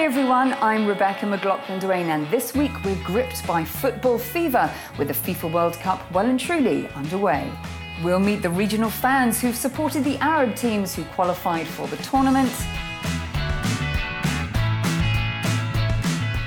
Hi everyone, I'm Rebecca McLaughlin-Duane, and this week we're gripped by football fever with the FIFA World Cup well and truly underway. We'll meet the regional fans who've supported the Arab teams who qualified for the tournament.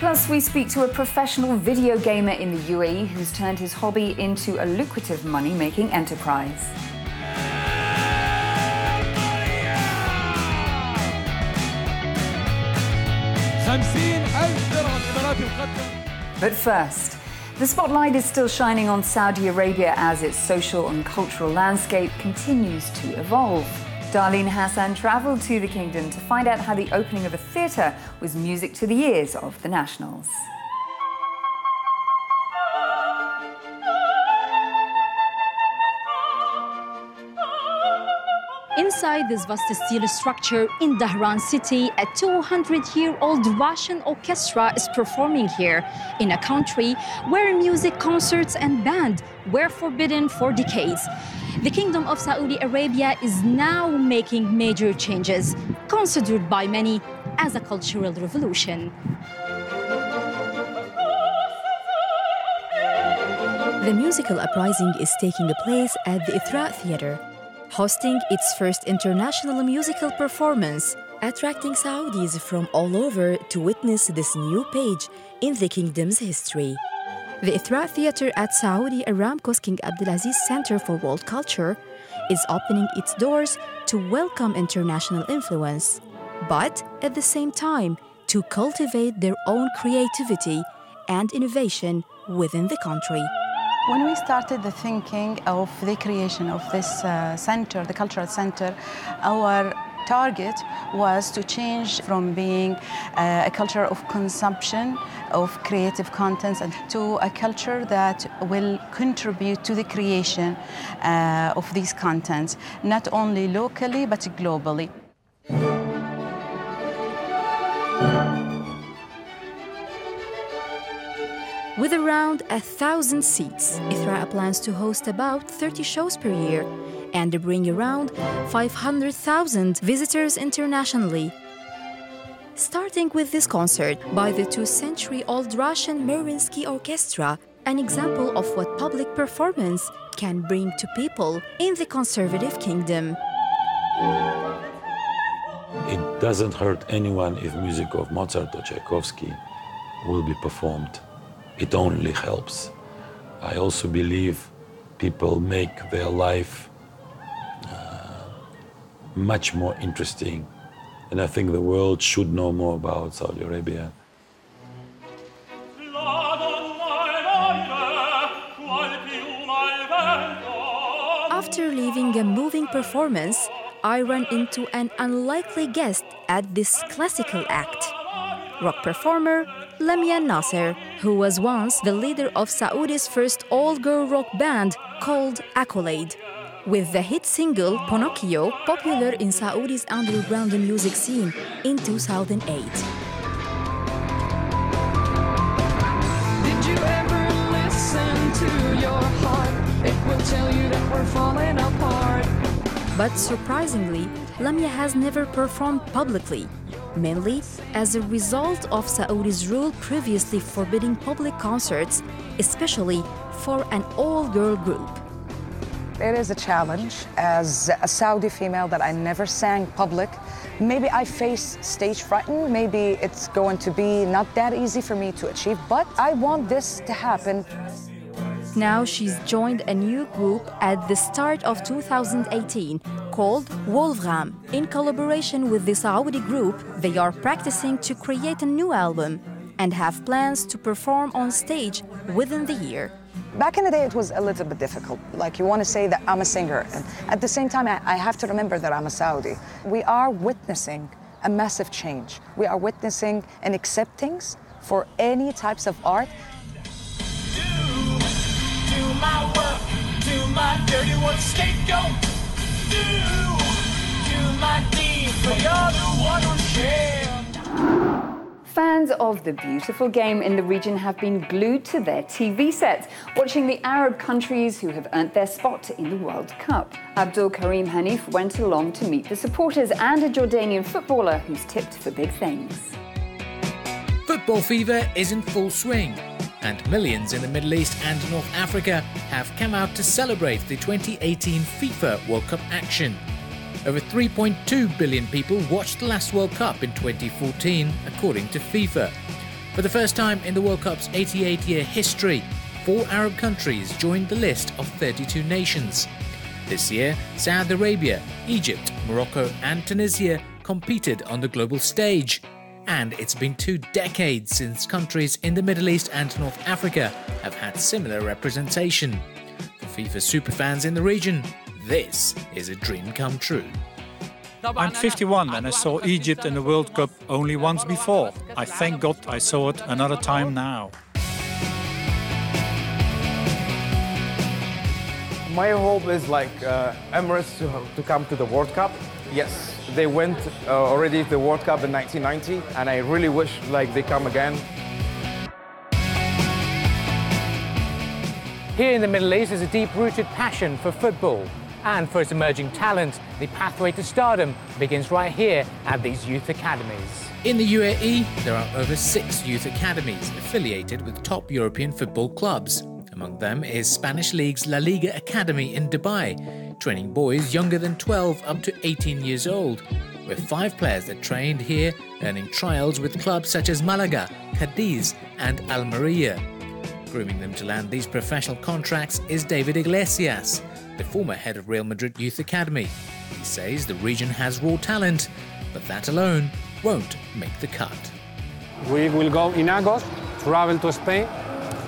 Plus, we speak to a professional video gamer in the UAE who's turned his hobby into a lucrative money-making enterprise. But first, the spotlight is still shining on Saudi Arabia as its social and cultural landscape continues to evolve. Darlene Hassan travelled to the kingdom to find out how the opening of a theatre was music to the ears of the nationals. Inside this vast steel structure in Dhahran city, a 200-year-old Russian orchestra is performing here, in a country where music concerts and band were forbidden for decades. The Kingdom of Saudi Arabia is now making major changes, considered by many as a cultural revolution. The musical uprising is taking place at the Ithra Theatre, hosting its first international musical performance, attracting Saudis from all over to witness this new page in the kingdom's history. The Ithra Theatre at Saudi Aramco's King Abdulaziz Center for World Culture is opening its doors to welcome international influence, but at the same time to cultivate their own creativity and innovation within the country. When we started the thinking of the creation of this center, the cultural center, our target was to change from being a culture of consumption of creative contents to a culture that will contribute to the creation of these contents, not only locally but globally. With around 1,000 seats, Ithra plans to host about 30 shows per year and bring around 500,000 visitors internationally. Starting with this concert by the 2-century-old Russian Mariinsky Orchestra, an example of what public performance can bring to people in the conservative kingdom. It doesn't hurt anyone if music of Mozart or Tchaikovsky will be performed. It only helps. I also believe people make their life much more interesting, and I think the world should know more about Saudi Arabia. After leaving a moving performance, I ran into an unlikely guest at this classical act. Rock performer Lamia Nasser, who was once the leader of Saudi's first all-girl rock band called Accolade. With the hit single Pinocchio popular in Saudi's underground music scene in 2008. Did you ever listen to your heart? It will tell you that we're falling apart. But surprisingly, Lamia has never performed publicly, mainly as a result of Saudi's rule previously forbidding public concerts, especially for an all-girl group. It is a challenge as a Saudi female that I never sang public. Maybe I face stage frightened, maybe it's going to be not that easy for me to achieve, but I want this to happen. Now she's joined a new group at the start of 2018 called Wolfram. In collaboration with the Saudi group, they are practicing to create a new album and have plans to perform on stage within the year. Back in the day, it was a little bit difficult. Like, you want to say that I'm a singer, and at the same time, I have to remember that I'm a Saudi. We are witnessing a massive change. We are witnessing an acceptance for any types of art. Do my work, do my dirty work, scapegoat. Do my deed, for you're the one who shared. Fans of the beautiful game in the region have been glued to their TV sets, watching the Arab countries who have earned their spot in the World Cup. Abdul Karim Hanif went along to meet the supporters and a Jordanian footballer who's tipped for big things. Football fever is in full swing, and millions in the Middle East and North Africa have come out to celebrate the 2018 FIFA World Cup action. Over 3.2 billion people watched the last World Cup in 2014, according to FIFA. For the first time in the World Cup's 88-year history, 4 Arab countries joined the list of 32 nations. This year, Saudi Arabia, Egypt, Morocco and Tunisia competed on the global stage. And it's been 2 decades since countries in the Middle East and North Africa have had similar representation. For FIFA superfans in the region, this is a dream come true. I'm 51 and I saw Egypt in the World Cup only once before. I thank God I saw it another time now. My hope is like Emirates to come to the World Cup. Yes, they went already to the World Cup in 1990, and I really wish like they come again. Here in the Middle East is a deep-rooted passion for football. And for its emerging talent, the pathway to stardom begins right here at these youth academies. In the UAE, there are over 6 youth academies affiliated with top European football clubs. Among them is Spanish League's La Liga Academy in Dubai, training boys younger than 12 up to 18 years old, with 5 players that trained here earning trials with clubs such as Malaga, Cadiz and Almeria. Grooming them to land these professional contracts is David Iglesias, the former head of Real Madrid Youth Academy. He says the region has raw talent, but that alone won't make the cut. We will go in August, travel to Spain.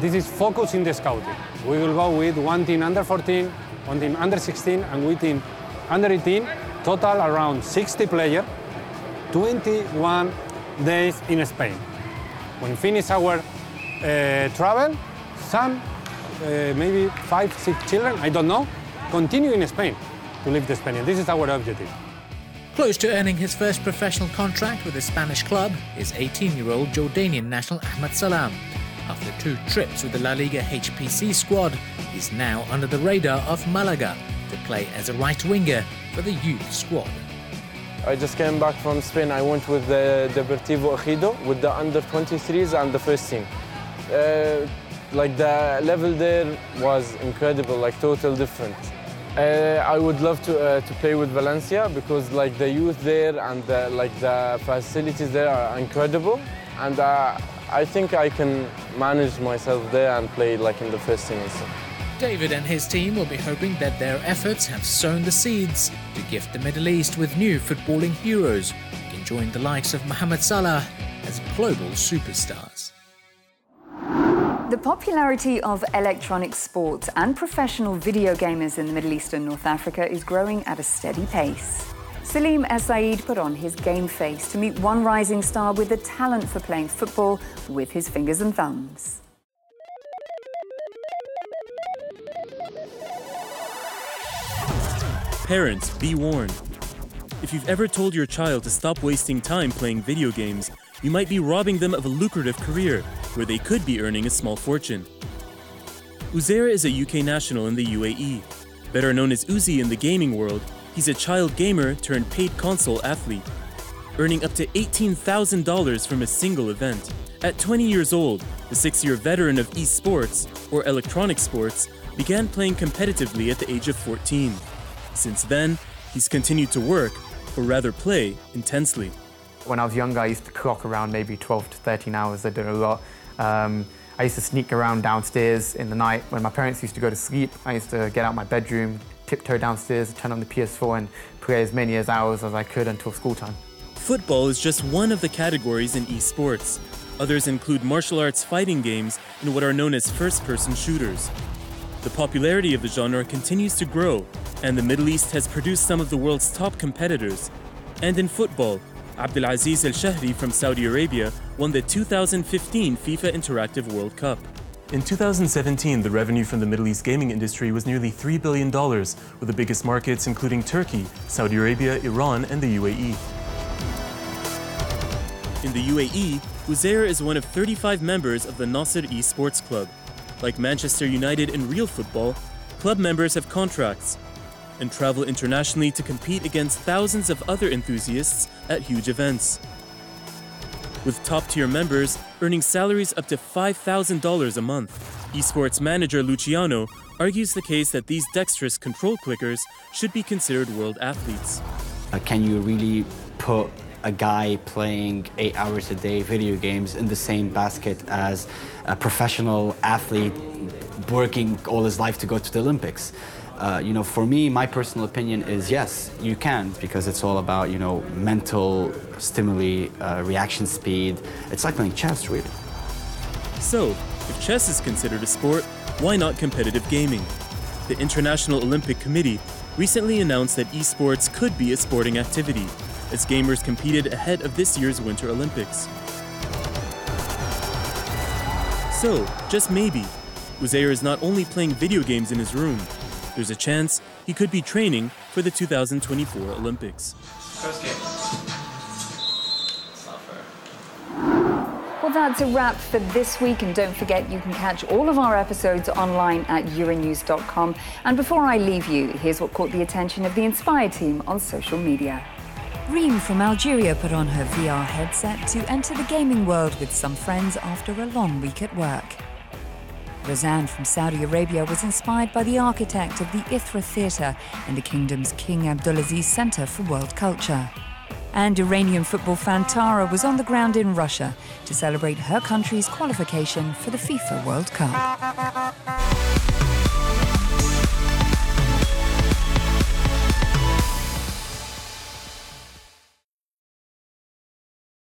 This is focus in the scouting. We will go with one team under 14, one team under 16, and one team under 18. Total around 60 players, 21 days in Spain. When finish our travel, some, maybe 5, 6 children, I don't know, continue in Spain to live the Spanish. This is our objective. Close to earning his first professional contract with a Spanish club is 18-year-old Jordanian national Ahmed Salam. After 2 trips with the La Liga HPC squad, he's now under the radar of Malaga to play as a right winger for the youth squad. I just came back from Spain. I went with the Deportivo Ejido with the under-23s and the first team. Like the level there was incredible, like total different. I would love to play with Valencia because like the youth there and the facilities there are incredible, and I think I can manage myself there and play like in the first team also. David and his team will be hoping that their efforts have sown the seeds to gift the Middle East with new footballing heroes who can join the likes of Mohamed Salah as global superstars. The popularity of electronic sports and professional video gamers in the Middle East and North Africa is growing at a steady pace. Salim Said put on his game face to meet one rising star with a talent for playing football with his fingers and thumbs. Parents, be warned. If you've ever told your child to stop wasting time playing video games, you might be robbing them of a lucrative career where they could be earning a small fortune. Uzair is a UK national in the UAE. Better known as Uzi in the gaming world, he's a child gamer turned paid console athlete, earning up to $18,000 from a single event. At 20 years old, the 6-year veteran of esports, or electronic sports, began playing competitively at the age of 14. Since then, he's continued to work, or rather play, intensely. When I was younger, I used to clock around maybe 12 to 13 hours. I did a lot. I used to sneak around downstairs in the night. When my parents used to go to sleep, I used to get out my bedroom, tiptoe downstairs, turn on the PS4 and play as many hours as I could until school time. Football is just one of the categories in esports. Others include martial arts fighting games and what are known as first-person shooters. The popularity of the genre continues to grow, and the Middle East has produced some of the world's top competitors. And in football, Abdelaziz El Shahri from Saudi Arabia won the 2015 FIFA Interactive World Cup. In 2017, the revenue from the Middle East gaming industry was nearly $3 billion, with the biggest markets including Turkey, Saudi Arabia, Iran, and the UAE. In the UAE, Uzair is one of 35 members of the Nasser Esports Club. Like Manchester United in real football, club members have contracts and travel internationally to compete against thousands of other enthusiasts at huge events. with top-tier members earning salaries up to $5,000 a month. Esports manager Luciano argues the case that these dexterous control clickers should be considered world athletes. Can you really put a guy playing 8 hours a day video games in the same basket as a professional athlete working all his life to go to the Olympics? For me, my personal opinion is yes, you can, because it's all about, mental stimuli, reaction speed. It's like playing chess, really. So, if chess is considered a sport, why not competitive gaming? The International Olympic Committee recently announced that esports could be a sporting activity, as gamers competed ahead of this year's Winter Olympics. So, just maybe, Uzair is not only playing video games in his room, there's a chance he could be training for the 2024 Olympics. First game. It's not fair. Well, that's a wrap for this week, and don't forget you can catch all of our episodes online at euronews.com. And before I leave you, here's what caught the attention of the Inspire team on social media. Reem from Algeria put on her VR headset to enter the gaming world with some friends after a long week at work. Roseanne from Saudi Arabia was inspired by the architect of the Ithra Theatre and the kingdom's King Abdulaziz Center for World Culture. And Iranian football fan Tara was on the ground in Russia to celebrate her country's qualification for the FIFA World Cup.